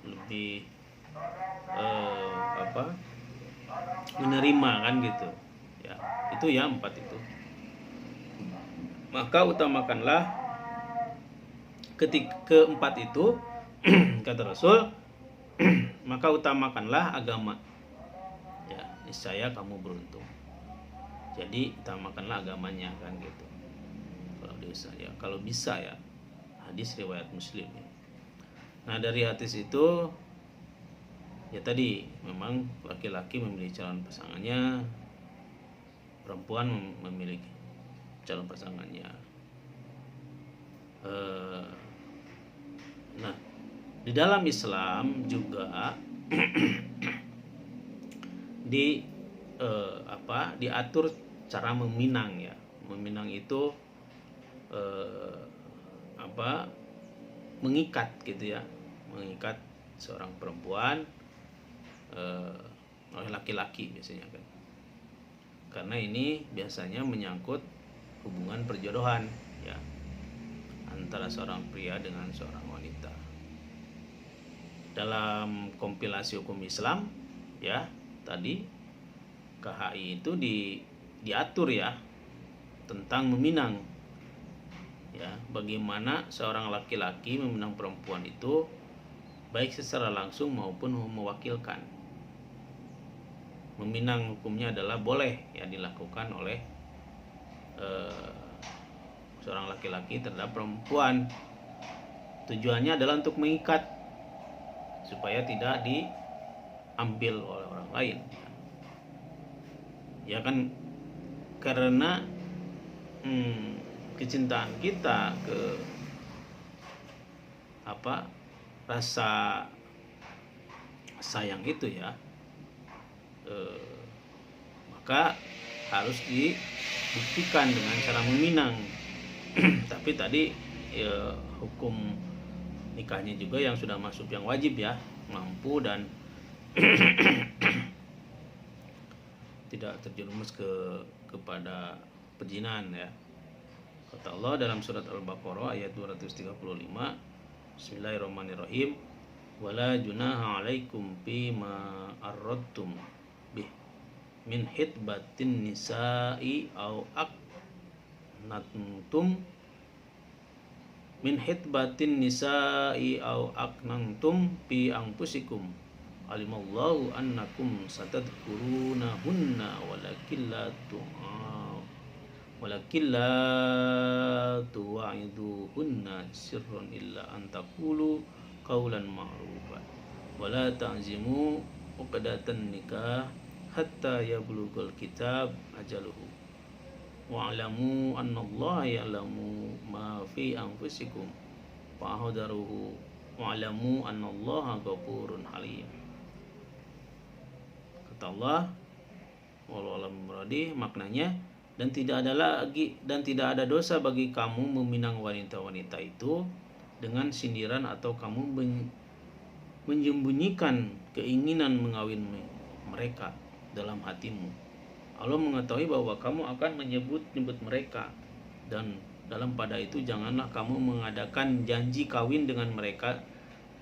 lebih menerima kan gitu ya. Itu ya 4 itu. Maka utamakanlah keempat itu kata Rasul maka utamakanlah agama ya, niscaya kamu beruntung. Jadi utamakanlah agamanya kan gitu. Kalau bisa ya, hadis riwayat Muslim ya. Nah, dari hadis itu ya tadi memang laki-laki memilih calon pasangannya, perempuan memiliki calon pasangannya. Nah, di dalam Islam juga diatur cara meminang ya. Meminang itu mengikat gitu ya, mengikat seorang perempuan oleh laki-laki biasanya kan. Karena ini biasanya menyangkut hubungan perjodohan ya antara seorang pria dengan seorang wanita. Dalam kompilasi hukum Islam ya tadi KHI itu diatur ya tentang meminang ya, bagaimana seorang laki-laki meminang perempuan itu baik secara langsung maupun mewakilkan. Meminang hukumnya adalah boleh ya dilakukan oleh seorang laki-laki terhadap perempuan. Tujuannya adalah untuk mengikat supaya tidak diambil oleh orang lain. Ya kan, karena kecintaan kita ke rasa sayang itu ya, maka harus dibuktikan dengan cara meminang. Tapi tadi hukum nikahnya juga yang sudah masuk yang wajib ya, mampu dan tidak terjerumus kepada perzinahan ya. Kata Allah dalam surat Al-Baqarah ayat 235, Bismillahirrahmanirrahim, wala junaha alaikum bima arradtum bih min hitbatin nisa'i au aknantum fi anfusikum alimallahu annakum satadkurunahunna walakin la tuwa'iduhunna sirran illa an taqulu qawlan ma'rufan wala ta'zimu uqdatan nikah hatta yablughal kitab ajaluhu wa'lamu annallaha ya'lamu ma fi anfusikum fa'hadaruhu wa'lamu annallaha ghafurun halim. Kata Allah, wallahu a'lam bishawab, maknanya dan tidak ada dosa bagi kamu meminang wanita-wanita itu dengan sindiran atau kamu menyembunyikan keinginan mengawin mereka dalam hatimu. Allah mengetahui bahwa kamu akan menyebut mereka, dan dalam pada itu janganlah kamu mengadakan janji kawin dengan mereka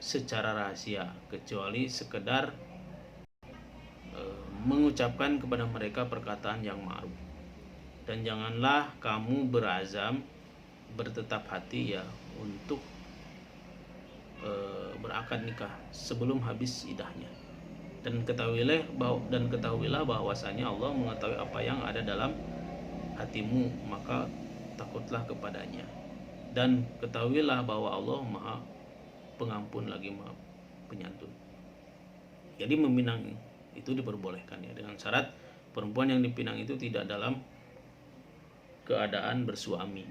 secara rahasia kecuali sekedar mengucapkan kepada mereka perkataan yang ma'ruf. Dan janganlah kamu berazam bertetap hati ya untuk berakad nikah sebelum habis idahnya. Dan ketahuilah bahwasanya Allah mengetahui apa yang ada dalam hatimu, maka takutlah kepadanya. Dan ketahuilah bahwa Allah Maha Pengampun lagi Maha Penyantun. Jadi meminang itu diperbolehkan ya, dengan syarat perempuan yang dipinang itu tidak dalam keadaan bersuami,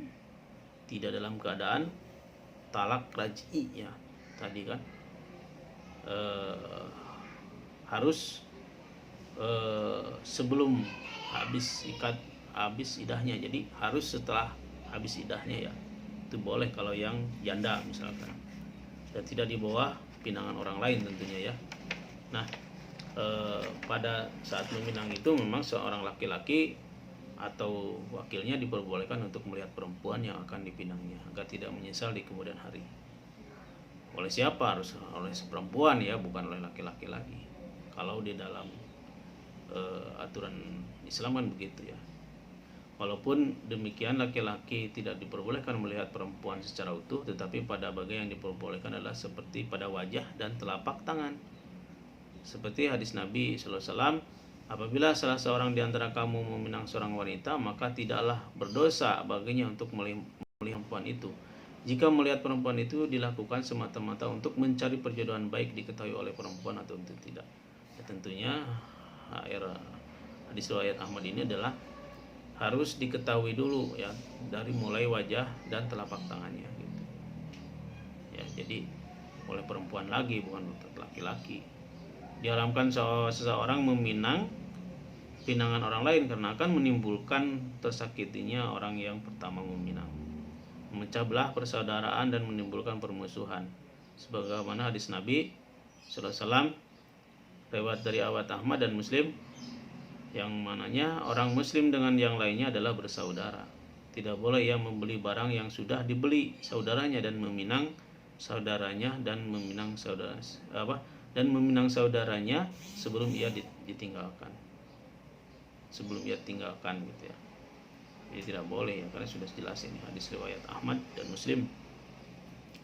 tidak dalam keadaan talak raj'i ya tadi kan, harus sebelum habis idahnya. Jadi harus setelah habis idahnya ya, itu boleh kalau yang janda misalkan, dan tidak di bawah pinangan orang lain tentunya ya. Nah, pada saat meminang itu memang seorang laki-laki atau wakilnya diperbolehkan untuk melihat perempuan yang akan dipinangnya agar tidak menyesal di kemudian hari. Oleh siapa? Harus oleh perempuan ya, bukan oleh laki-laki lagi. Kalau di dalam aturan Islam kan begitu ya. Walaupun demikian laki-laki tidak diperbolehkan melihat perempuan secara utuh, tetapi pada bagian yang diperbolehkan adalah seperti pada wajah dan telapak tangan. Seperti hadis Nabi SAW, apabila salah seorang di antara kamu meminang seorang wanita, maka tidaklah berdosa baginya untuk melihat perempuan itu, jika melihat perempuan itu dilakukan semata-mata untuk mencari perjodohan baik diketahui oleh perempuan atau tidak. Ya, tentunya hadis riwayat Ahmad ini adalah harus diketahui dulu ya, dari mulai wajah dan telapak tangannya gitu. Ya, jadi oleh perempuan lagi, bukan laki-laki. Diharamkan seseorang meminang pinangan orang lain karena akan menimbulkan tersakitinya orang yang pertama meminang, memecah belah persaudaraan dan menimbulkan permusuhan. Sebagaimana hadis Nabi sallallahu alaihi wasallam riwayat dari Ahmad dan Muslim, yang mananya orang muslim dengan yang lainnya adalah bersaudara. Tidak boleh ia membeli barang yang sudah dibeli saudaranya dan meminang saudaranya saudaranya sebelum ia ditinggalkan. Sebelum ia tinggalkan gitu ya. Jadi tidak boleh ya, karena sudah jelas ini hadis riwayat Ahmad dan Muslim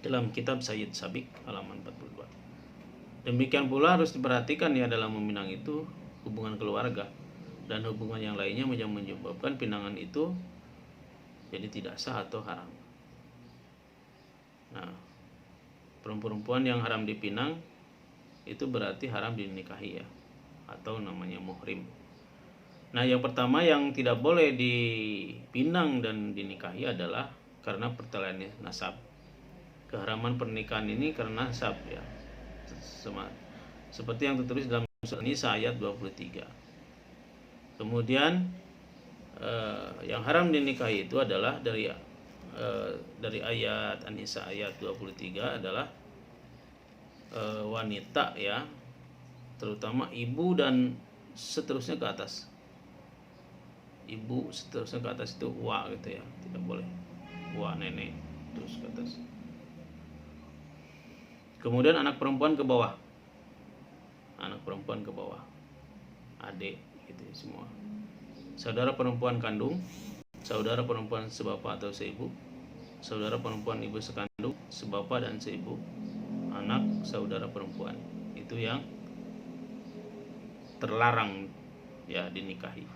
dalam kitab Sayyid Sabiq halaman 42. Demikian pula harus diperhatikan ya dalam meminang itu hubungan keluarga dan hubungan yang lainnya yang menyebabkan pinangan itu jadi tidak sah atau haram. Nah, perempuan yang haram dipinang itu berarti haram dinikahi ya, atau namanya muhrim. Nah, yang pertama yang tidak boleh dipinang dan dinikahi adalah karena pertalian nasab. Keharaman pernikahan ini karena nasab ya. Seperti yang tertulis dalam surat Nisa ayat 23. Kemudian yang haram dinikahi itu adalah dari ayat An-Nisa ayat 23 adalah wanita ya, terutama ibu dan seterusnya ke atas. Ibu seterusnya ke atas itu wa gitu ya, tidak boleh wa nenek terus ke atas. Kemudian anak perempuan ke bawah, adik gitu ya, semua. Saudara perempuan kandung, saudara perempuan sebapak atau seibu, saudara perempuan ibu sekandung, sebapak dan seibu, anak saudara perempuan, itu yang terlarang ya dinikahi.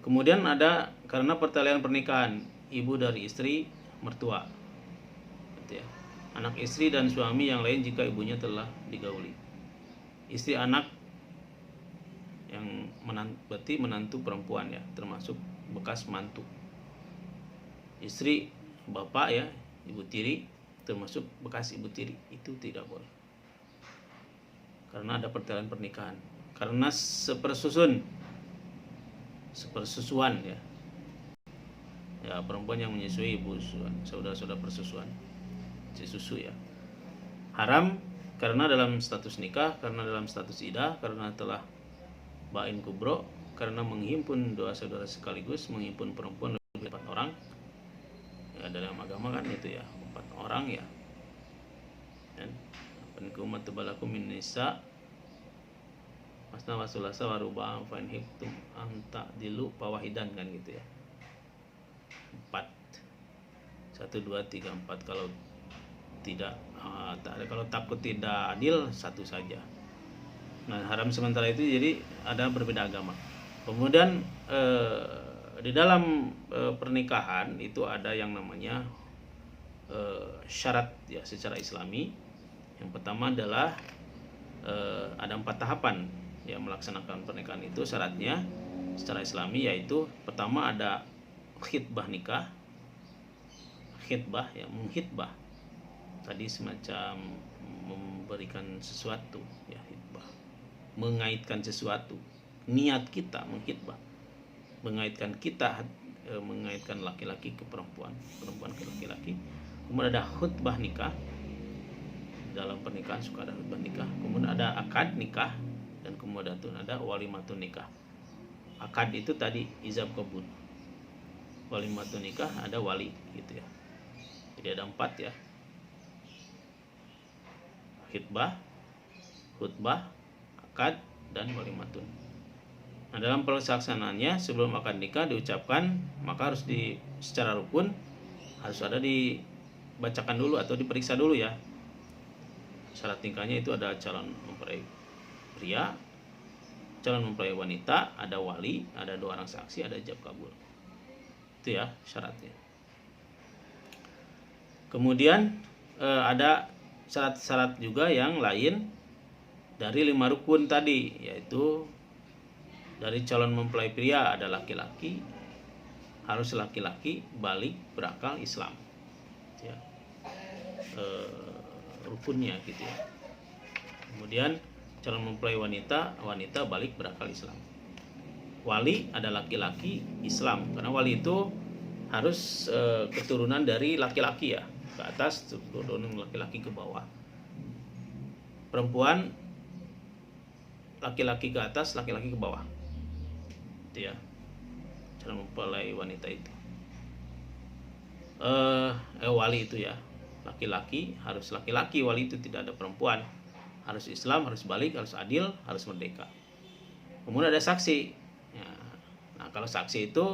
Kemudian ada karena pertalian pernikahan, ibu dari istri, mertua gitu ya. Anak istri dan suami yang lain jika ibunya telah digauli. Istri anak yang berarti menantu perempuan ya, termasuk bekas mantu. Istri bapak ya, ibu tiri, termasuk bekas ibu tiri, itu tidak boleh. Karena ada pertalian pernikahan. Karena sepersusuan ya. Ya, perempuan yang menyusui ibu saudara-saudara persusuan, si susu ya. Haram karena dalam status nikah, karena dalam status idah, karena telah bain kubro, karena menghimpun dua saudara sekaligus, menghimpun perempuan lebih dari 4 orang. Ya, dalam agama kan itu ya, 4 orang ya. Dan penikumat tebalakum min nisa masna wasulasa waruba fa in hibtum anta dilu pawahidan kan gitu ya. 4 1 2 3 4 kalau tidak kalau takut tidak adil 1 saja. Nah, haram sementara itu jadi ada berbeda agama. Kemudian di dalam pernikahan itu ada yang namanya syarat ya secara Islami. Yang pertama adalah ada 4 tahapan ya melaksanakan pernikahan itu. Syaratnya secara Islami yaitu pertama ada khitbah nikah. Khitbah ya, menghitbah tadi semacam memberikan sesuatu ya, khitbah mengaitkan sesuatu, niat kita menghitbah, mengaitkan kita mengaitkan laki-laki ke perempuan, perempuan ke laki-laki. Kemudian ada khutbah nikah, dalam pernikahan suka ada khutbah nikah. Kemudian ada akad nikah, dan kemudian ada walimatun nikah. Akad itu tadi ijab qabul, walimatun nikah ada wali gitu ya. Jadi ada 4 ya, khutbah, akad, dan walimatun. Nah, dalam pelaksanaannya sebelum akad nikah diucapkan, maka harus secara rukun harus ada dibacakan dulu atau diperiksa dulu ya. Syarat nikahnya itu ada calon mempelai pria, calon mempelai wanita, ada wali, ada 2 orang saksi, ada ijab kabul. Itu ya syaratnya. Kemudian ada syarat-syarat juga yang lain dari 5 rukun tadi, yaitu dari calon mempelai pria ada laki-laki, harus laki-laki, balik, berakal, Islam, ya. Rukunnya gitu ya. Kemudian calon mempelai wanita, wanita balik, berakal, Islam. Wali ada laki-laki, Islam, karena wali itu harus keturunan dari laki-laki ya, ke atas, turunan laki-laki ke bawah. Perempuan laki-laki ke atas, laki-laki ke bawah, itu ya, calon mempelai wanita itu. Wali itu ya, laki-laki, harus laki-laki, wali itu tidak ada perempuan, harus Islam, harus balik, harus adil, harus merdeka. Kemudian ada saksi ya. Nah kalau saksi itu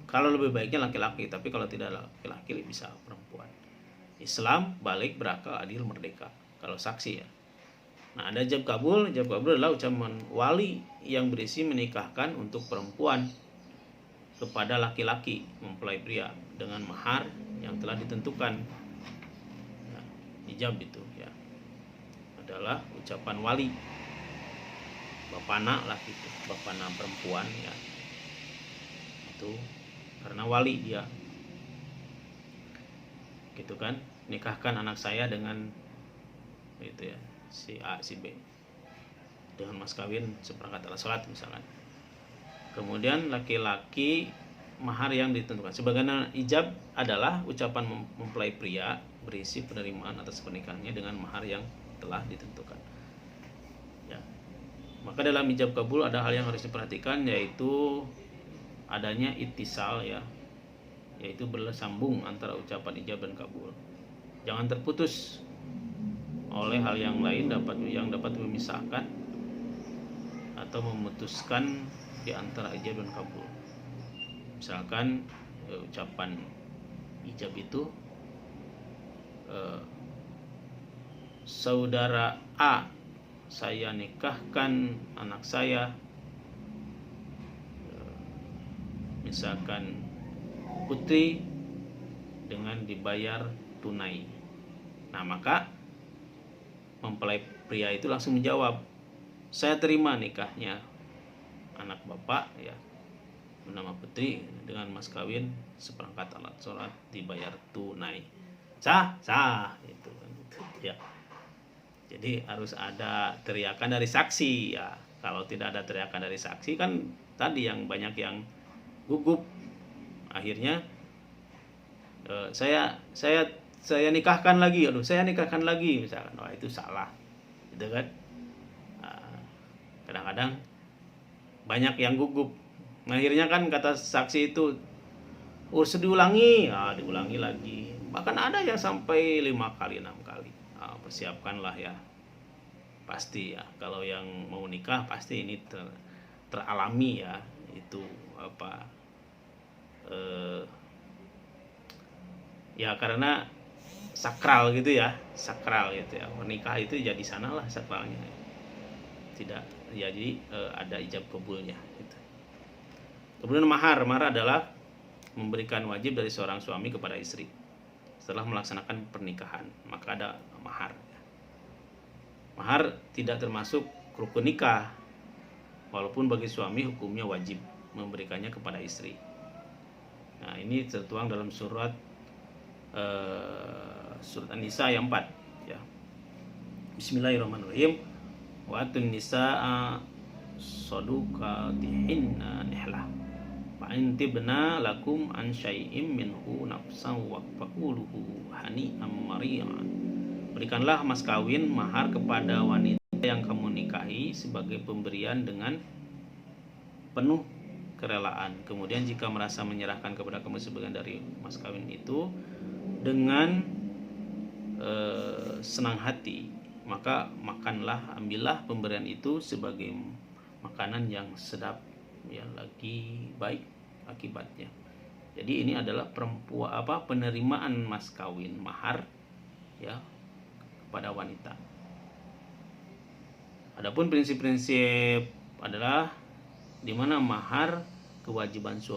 kalau lebih baiknya laki-laki, tapi kalau tidak laki-laki bisa perempuan. Islam, balik, berakal, adil, merdeka kalau saksi ya. Nah ada ijab kabul. Ijab kabul adalah ucapan wali yang berisi menikahkan untuk perempuan kepada laki-laki mempelai pria dengan mahar yang telah ditentukan. Nah, ijab itu ya adalah ucapan wali, bapana lah gitu, bapana perempuan ya, itu karena wali dia gitu kan, nikahkan anak saya dengan itu ya, si A si B dengan mas kawin seperangkat alat sholat misalkan. Kemudian laki-laki mahar yang ditentukan. Sebagaimana ijab adalah ucapan mempelai pria berisi penerimaan atas pernikahannya dengan mahar yang telah ditentukan. Ya. Maka dalam ijab kabul ada hal yang harus diperhatikan, yaitu adanya ittisal ya, yaitu bersambung antara ucapan ijab dan kabul. Jangan terputus oleh hal yang lain yang dapat memisahkan atau memutuskan di antara ijab dan kabul. Misalkan ucapan ijab itu saudara A, saya nikahkan anak saya, misalkan Putri, dengan dibayar tunai. Nah maka mempelai pria itu langsung menjawab, saya terima nikahnya anak bapak ya bernama Putri dengan mas kawin seperangkat alat sholat dibayar tunai. Sah itu kan gitu, ya. Jadi harus ada teriakan dari saksi ya. Kalau tidak ada teriakan dari saksi kan tadi yang banyak yang gugup, akhirnya saya nikahkan lagi, saya nikahkan lagi misalkan. Wah itu salah gitu kan. Kadang-kadang banyak yang gugup, akhirnya kan kata saksi itu urus diulangi, diulangi lagi, bahkan ada yang sampai 5 kali 6 kali. Persiapkanlah ya, pasti ya, kalau yang mau nikah pasti ini teralami ya, itu apa ya karena sakral gitu ya, menikah itu jadi sanalah sakralnya, tidak ya, jadi ada ijab kabulnya gitu. Kemudian mahar adalah memberikan wajib dari seorang suami kepada istri setelah melaksanakan pernikahan, maka ada mahar. Mahar tidak termasuk rukun nikah, walaupun bagi suami hukumnya wajib memberikannya kepada istri. Nah ini tertuang dalam surat An-Nisa ayat 4 ya. Bismillahirrahmanirrahim. Wa atun nisaa sadukatihinna nihlah fa in tibna lakum an syai'im minhu nafsan wa faquluhu hani'am mari'an. Berikanlah mas kawin mahar kepada wanita yang kamu nikahi sebagai pemberian dengan penuh kerelaan. Kemudian jika merasa menyerahkan kepada kamu sebagian dari mas kawin itu dengan senang hati, maka makanlah, ambillah pemberian itu sebagai makanan yang sedap ya, lagi baik akibatnya. Jadi ini adalah penerimaan mas kawin mahar ya kepada wanita. Adapun prinsip-prinsip adalah di mana mahar kewajiban suami